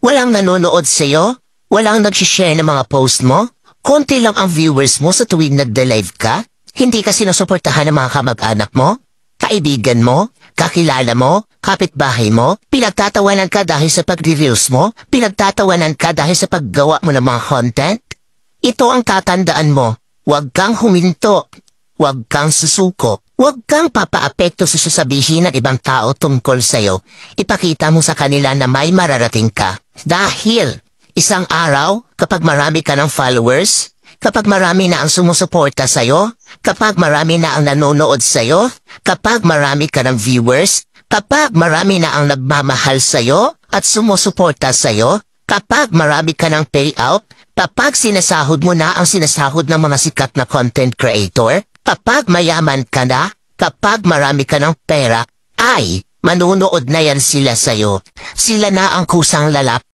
Walang nanonood sa'yo? Walang nag-share ng mga post mo? Konti lang ang viewers mo sa tuwing nagde-live ka? Hindi ka sinusuportahan ng mga kamag-anak mo? Kaibigan mo? Kakilala mo? Kapitbahay mo? Pinagtatawanan ka dahil sa pag-reels mo? Pinagtatawanan ka dahil sa paggawa mo ng mga content? Ito ang tatandaan mo. Huwag kang huminto. Huwag kang susuko. Huwag kang papaapekto sa sasabihin ng ibang tao tungkol sa'yo. Ipakita mo sa kanila na may mararating ka. Dahil isang araw, kapag marami ka ng followers, kapag marami na ang sumusuporta sa'yo, kapag marami na ang nanonood sa'yo, kapag marami ka ng viewers, kapag marami na ang nagmamahal sa'yo at sumusuporta sa'yo, kapag marami ka ng payout, kapag sinasahod mo na ang sinasahod ng mga sikat na content creator, kapag mayaman ka na, kapag marami ka ng pera, ay manunood na yan sila sa'yo. Sila na ang kusang lalap